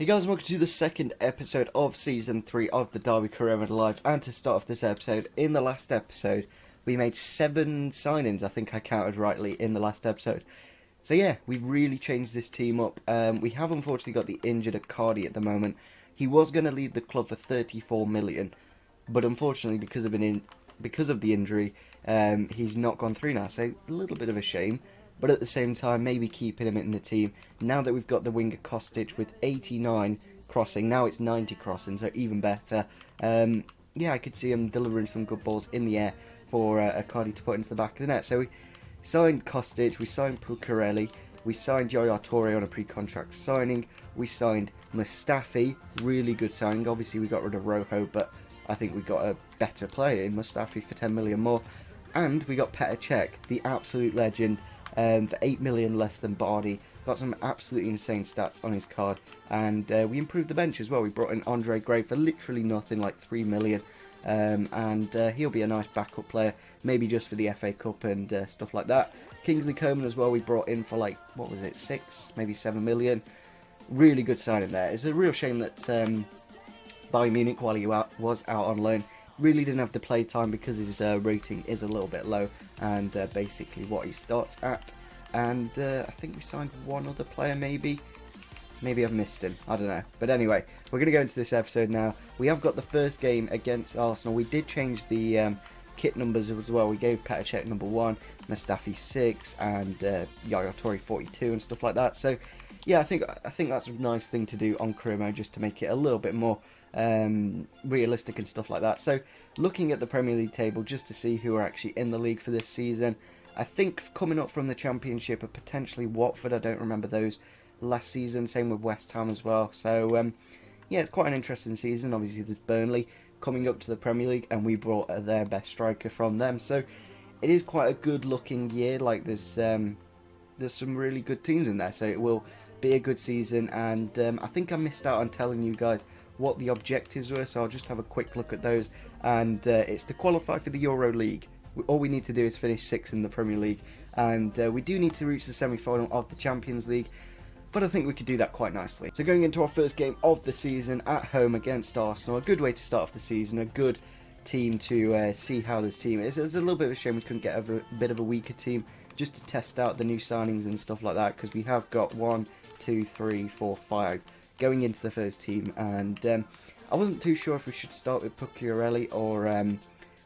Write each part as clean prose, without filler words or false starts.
Hey guys, welcome to the second episode of Season 3 of the Derby Career Mode Live. And to start off this episode, in the last episode, we made 7 signings, I think I counted rightly, in the last episode. So yeah, we've really changed this team up. We have unfortunately got the injured Icardi at the moment. He was going to leave the club for 34 million, but unfortunately because of the injury, he's not gone through now, so a little bit of a shame. But at the same time, maybe keeping him in the team. Now that we've got the winger Kostic with 89 crossing, now it's 90 crossing, so even better. Yeah, I could see him delivering some good balls in the air for Icardi to put into the back of the net. So we signed Kostic, we signed Puccarelli, we signed Yaya Toure on a pre-contract signing, we signed Mustafi, really good signing. Obviously we got rid of Rojo, but I think we got a better player in Mustafi for 10 million more. And we got Petr Cech, the absolute legend, for 8 million less than Bardi. Got some absolutely insane stats on his card, and we improved the bench as well. We brought in Andre Gray for literally nothing, like 3 million, and he'll be a nice backup player, maybe just for the FA Cup and stuff like that. Kingsley Coman as well, we brought in for like, what was it, 6, maybe 7 million. Really good signing there. It's a real shame that Bayern Munich, while he was out on loan, really didn't have the play time because his rating is a little bit low, and basically what he starts at. And I think we signed one other player, maybe I've missed him, I don't know. But anyway, we're going to go into this episode now. We have got the first game against Arsenal. We did change the kit numbers as well. We gave Petr Cech number 1, Mustafi 6, and Yaya Toure 42 and stuff like that. So yeah, I think that's a nice thing to do on career mode, just to make it a little bit more realistic and stuff like that. So looking at the Premier League table just to see who are actually in the league for this season, I think coming up from the Championship are potentially Watford. I don't remember those last season, same with West Ham as well. So yeah, it's quite an interesting season. Obviously there's Burnley coming up to the Premier League, and we brought their best striker from them, so it is quite a good looking year. Like there's some really good teams in there, so it will be a good season. And I think I missed out on telling you guys what the objectives were, so I'll just have a quick look at those. And it's to qualify for the Euro League. All we need to do is finish 6th in the Premier League, and we do need to reach the semi-final of the Champions League, but I think we could do that quite nicely. So going into our first game of the season at home against Arsenal, a good way to start off the season, a good team to see how this team is. It's a little bit of a shame we couldn't get a bit of a weaker team just to test out the new signings and stuff like that, because we have got 1, 2, 3, 4, 5 going into the first team, and I wasn't too sure if we should start with Puccarelli or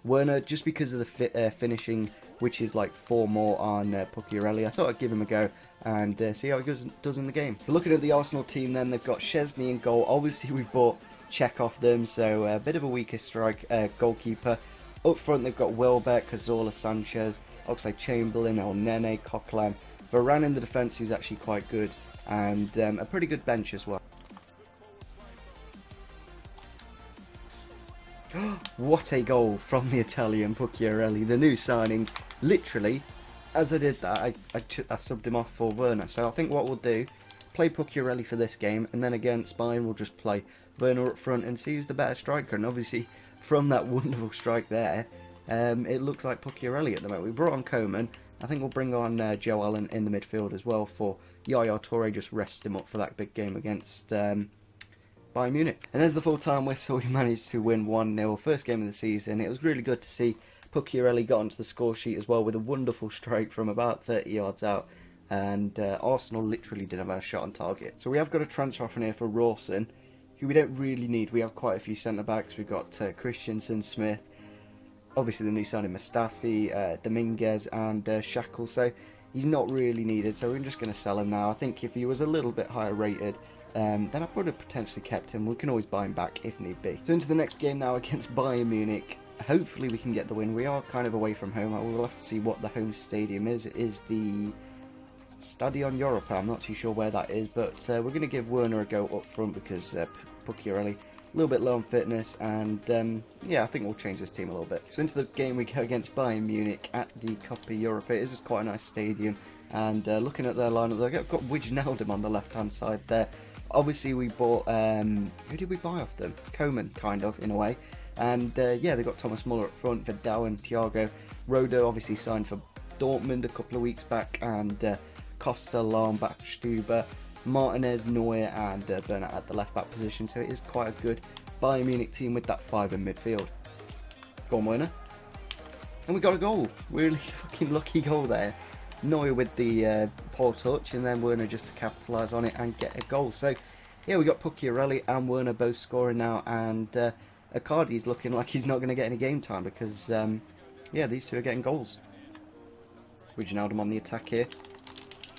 Werner, just because of the finishing, which is like 4 more on Puccarelli. I thought I'd give him a go and see how he does in the game. So looking at the Arsenal team then, they've got Szczesny in goal. Obviously we've bought Cech off them, so a bit of a weaker goalkeeper. Up front they've got Welbeck, Cazorla, Sanchez, Oxlade-Chamberlain, El Nene, Coquelin. Varane in the defence, who's actually quite good, and a pretty good bench as well. What a goal from the Italian Puccarelli, the new signing. Literally, as I did that, I subbed him off for Werner. So I think what we'll do, play Puccarelli for this game, and then against Bayern we'll just play Werner up front and see who's the better striker. And obviously, from that wonderful strike there, it looks like Puccarelli at the moment. We brought on Coman. I think we'll bring on Joe Allen in the midfield as well for Yaya Toure, just rest him up for that big game against Bayern Munich. And there's the full-time whistle. We managed to win 1-0, first game of the season. It was really good to see Puccarelli got onto the score sheet as well with a wonderful strike from about 30 yards out, and Arsenal literally didn't have a shot on target. So we have got a transfer offer here for Rawson, who we don't really need. We have quite a few centre-backs. We've got Christensen, Smith, obviously the new signing Mustafi, Dominguez and Shackle, so he's not really needed, so we're just going to sell him now. I think if he was a little bit higher rated, then I would have potentially kept him. We can always buy him back if need be. So into the next game now against Bayern Munich. Hopefully we can get the win. We are kind of away from home. We'll have to see what the home stadium is. It is the Stadion Europa. I'm not too sure where that is, but we're going to give Werner a go up front because Puccarelli a little bit low on fitness, and yeah, I think we'll change this team a little bit. So into the game we go against Bayern Munich at the Copa Europa. It is quite a nice stadium, and looking at their lineup, they've got Wijnaldum on the left-hand side there. Obviously we bought, who did we buy off them? Coman, kind of, in a way. And yeah, they got Thomas Muller up front, Vidal and Thiago. Rodo obviously signed for Dortmund a couple of weeks back, and Costa, Lahm, Stuber, Martinez, Neuer and Bernat at the left back position, so it is quite a good Bayern Munich team with that 5 in midfield. Go on, Werner. And we got a goal. Really fucking lucky goal there. Neuer with the poor touch, and then Werner just to capitalise on it and get a goal. So yeah, we got Pucciarelli and Werner both scoring now, and Icardi's looking like he's not going to get any game time because yeah, these two are getting goals. Wijnaldum on the attack here,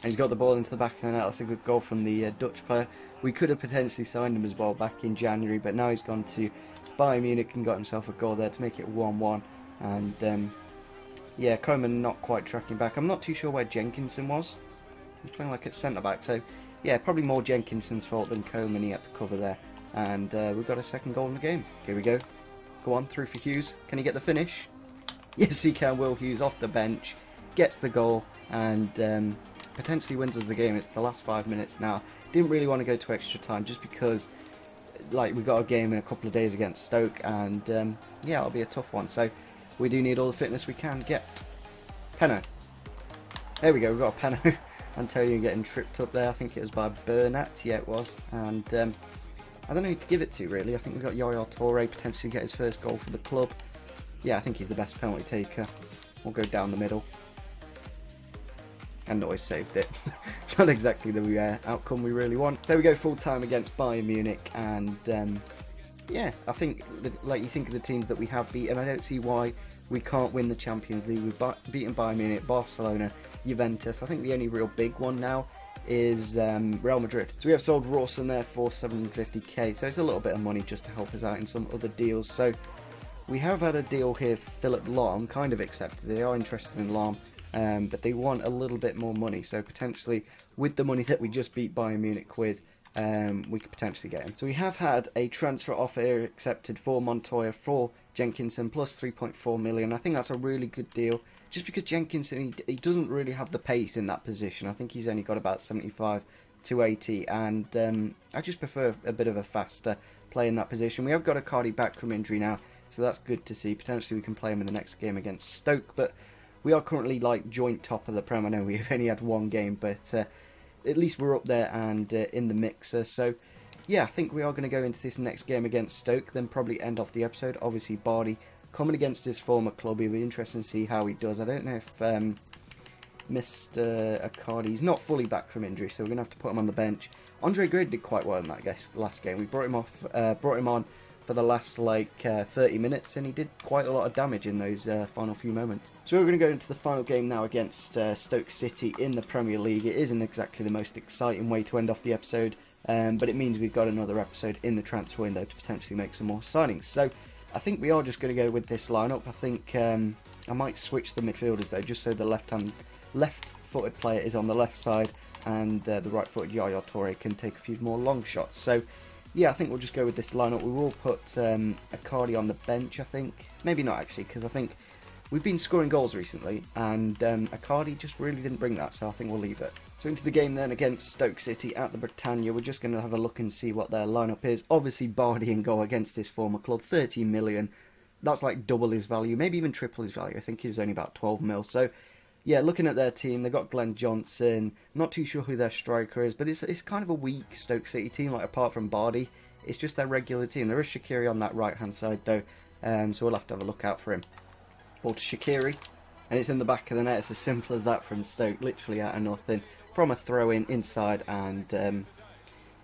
and he's got the ball into the back of the net. That's a good goal from the Dutch player. We could have potentially signed him as well back in January, but now he's gone to Bayern Munich and got himself a goal there to make it 1-1. And yeah, Koeman not quite tracking back. I'm not too sure where Jenkinson was. He's playing like at centre-back, so yeah, probably more Jenkinson's fault than Koeman. He had to cover there. And we've got a second goal in the game. Here we go. Go on, through for Hughes. Can he get the finish? Yes, he can. Will Hughes off the bench. Gets the goal and potentially wins us the game. It's the last 5 minutes now. Didn't really want to go to extra time just because like we got a game in a couple of days against Stoke, and yeah, it'll be a tough one. So we do need all the fitness we can get. Penno. There we go, we've got a Penno. Antonio getting tripped up there. I think it was by Bernat. Yeah, it was. And I don't know who to give it to, really. I think we've got Yaya Toure potentially get his first goal for the club. Yeah, I think he's the best penalty taker. We'll go down the middle. And always saved it. Not exactly the outcome we really want. There we go, full time against Bayern Munich, and yeah, I think like you think of the teams that we have beaten, I don't see why we can't win the Champions League. We've beaten Bayern Munich, Barcelona, Juventus. I think the only real big one now is Real Madrid. So we have sold Rawson there for 750k, so it's a little bit of money just to help us out in some other deals. So we have had a deal here, Philip Lahm, kind of accepted. They are interested in Lahm. But they want a little bit more money, so potentially with the money that we just beat Bayern Munich with, we could potentially get him. So we have had a transfer offer here accepted for Montoya for Jenkinson plus 3.4 million. I think that's a really good deal, just because Jenkinson, he doesn't really have the pace in that position. I think he's only got about 75 to 80, and I just prefer a bit of a faster play in that position. We have got Icardi back from injury now, so that's good to see. Potentially we can play him in the next game against Stoke, but we are currently like joint top of the Prem. I know we've only had one game, but at least we're up there and in the mixer. So yeah, I think we are going to go into this next game against Stoke, then probably end off the episode. Obviously Bardi coming against his former club. It'll be interesting to see how he does. I don't know if Mr. Icardi, he's not fully back from injury, so we're going to have to put him on the bench. Andre Gray did quite well in that last game. We brought him on for the last like 30 minutes, and he did quite a lot of damage in those final few moments. So we're going to go into the final game now against Stoke City in the Premier League. It isn't exactly the most exciting way to end off the episode, but it means we've got another episode in the transfer window to potentially make some more signings. So I think we are just going to go with this lineup. I think I might switch the midfielders though, just so the left-footed player is on the left side, and the right-footed Yaya Toure can take a few more long shots. So yeah, I think we'll just go with this lineup. We will put Icardi on the bench, I think. Maybe not, actually, because I think we've been scoring goals recently, and Icardi just really didn't bring that, so I think we'll leave it. So into the game then against Stoke City at the Britannia. We're just going to have a look and see what their lineup is. Obviously, Bardi in goal against his former club, 30 million. That's like double his value, maybe even triple his value. I think he was only about 12 mil. So yeah, looking at their team, they've got Glenn Johnson. Not too sure who their striker is, but it's kind of a weak Stoke City team, like apart from Bardi. It's just their regular team. There is Shaqiri on that right-hand side, though, so we'll have to have a look out for him. Ball to Shaqiri, and it's in the back of the net. It's as simple as that from Stoke, literally out of nothing. From a throw-in inside, and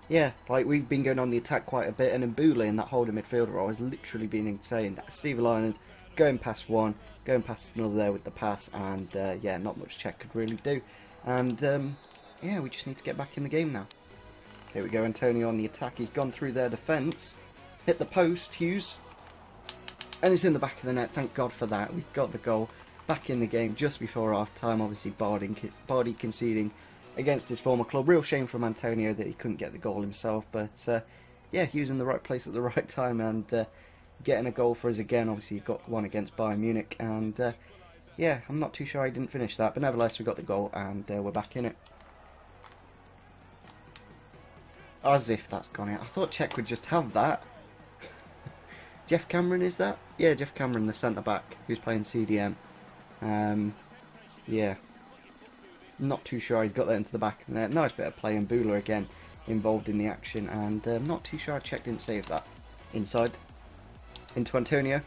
yeah, like we've been going on the attack quite a bit, and Mbula in that holding midfielder role has literally been insane. Steve Ireland going past one, going past another there with the pass, and yeah, not much Czech could really do. And yeah, we just need to get back in the game now. Here we go, Antonio on the attack. He's gone through their defence, hit the post, Hughes, and it's in the back of the net. Thank God for that. We've got the goal back in the game just before half time. Obviously Bardi conceding against his former club. Real shame from Antonio that he couldn't get the goal himself, but yeah, Hughes in the right place at the right time, and getting a goal for us again. Obviously he got one against Bayern Munich, and yeah, I'm not too sure I didn't finish that, but nevertheless we got the goal, and we're back in it. As if that's gone out. I thought Czech would just have that. Jeff Cameron, is that? Yeah, Jeff Cameron, the centre-back, who's playing CDM. Yeah. Not too sure he's got that into the back of the net. Nice bit of play, and Bula again involved in the action, and not too sure I checked didn't save that. Inside into Antonio,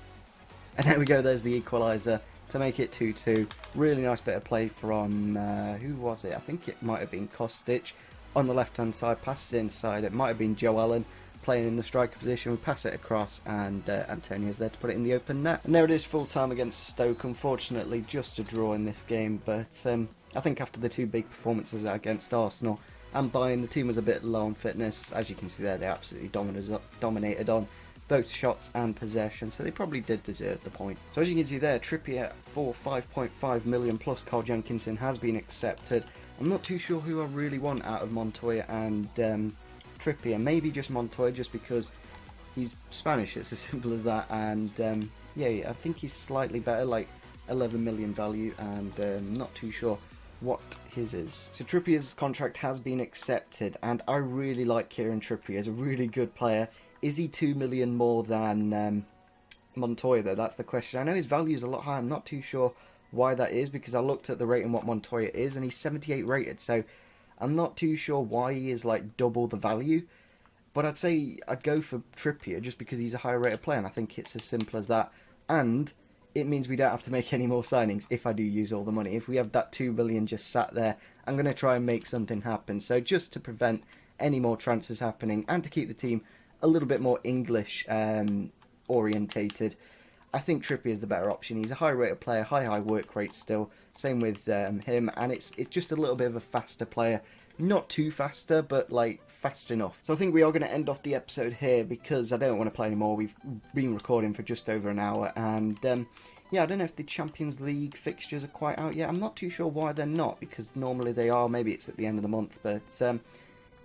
and there we go, there's the equaliser to make it 2-2. Really nice bit of play from, who was it? I think it might have been Kostic on the left hand side, passes inside, it might have been Joe Allen playing in the striker position. We pass it across, and Antonio's there to put it in the open net. And there it is, full time against Stoke. Unfortunately just a draw in this game, but I think after the two big performances against Arsenal and Bayern, the team was a bit low on fitness. As you can see there, they absolutely dominated on both shots and possession, so they probably did deserve the point. So as you can see there, Trippier for 5.5 million plus Carl Jenkinson has been accepted. I'm not too sure who I really want out of Montoya and Trippier. Maybe just Montoya, just because he's Spanish, it's as simple as that. And yeah, I think he's slightly better, like 11 million value, and not too sure what his is. So Trippier's contract has been accepted, and I really like Kieran Trippier. He's a really good player. Is he 2 million more than Montoya though? That's the question. I know his value is a lot higher. I'm not too sure why that is, because I looked at the rating what Montoya is, and he's 78 rated, so I'm not too sure why he is like double the value. But I'd say I'd go for Trippier just because he's a higher rated player, and I think it's as simple as that. And it means we don't have to make any more signings if I do use all the money. If we have that 2 million just sat there, I'm going to try and make something happen. So just to prevent any more transfers happening, and to keep the team a little bit more English orientated, I think Trippier is the better option. He's a high rated player, high work rate still. Same with him, and it's just a little bit of a faster player. Not too faster, but like fast enough. So I think we are going to end off the episode here, because I don't want to play anymore. We've been recording for just over an hour, and yeah, I don't know if the Champions League fixtures are quite out yet. I'm not too sure why they're not, because normally they are. Maybe it's at the end of the month, but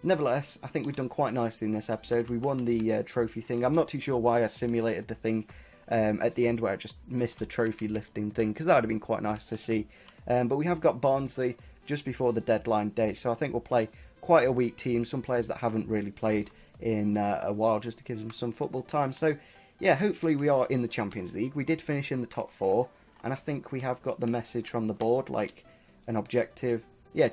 nevertheless, I think we've done quite nicely in this episode. We won the trophy thing. I'm not too sure why I simulated the thing at the end where I just missed the trophy lifting thing, because that would have been quite nice to see. But we have got Barnsley just before the deadline date, so I think we'll play quite a weak team, some players that haven't really played in a while, just to give them some football time. So yeah, hopefully we are in the Champions League. We did finish in the top 4, and I think we have got the message from the board, like an objective. Yeah,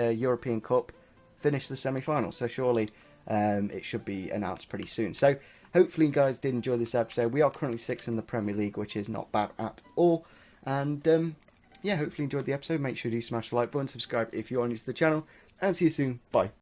European Cup, finish the semi-final, so surely it should be announced pretty soon. So hopefully you guys did enjoy this episode. We are currently 6th in the Premier League, which is not bad at all. And yeah, hopefully you enjoyed the episode. Make sure you smash the like button, subscribe if you are new to the channel, and see you soon. Bye.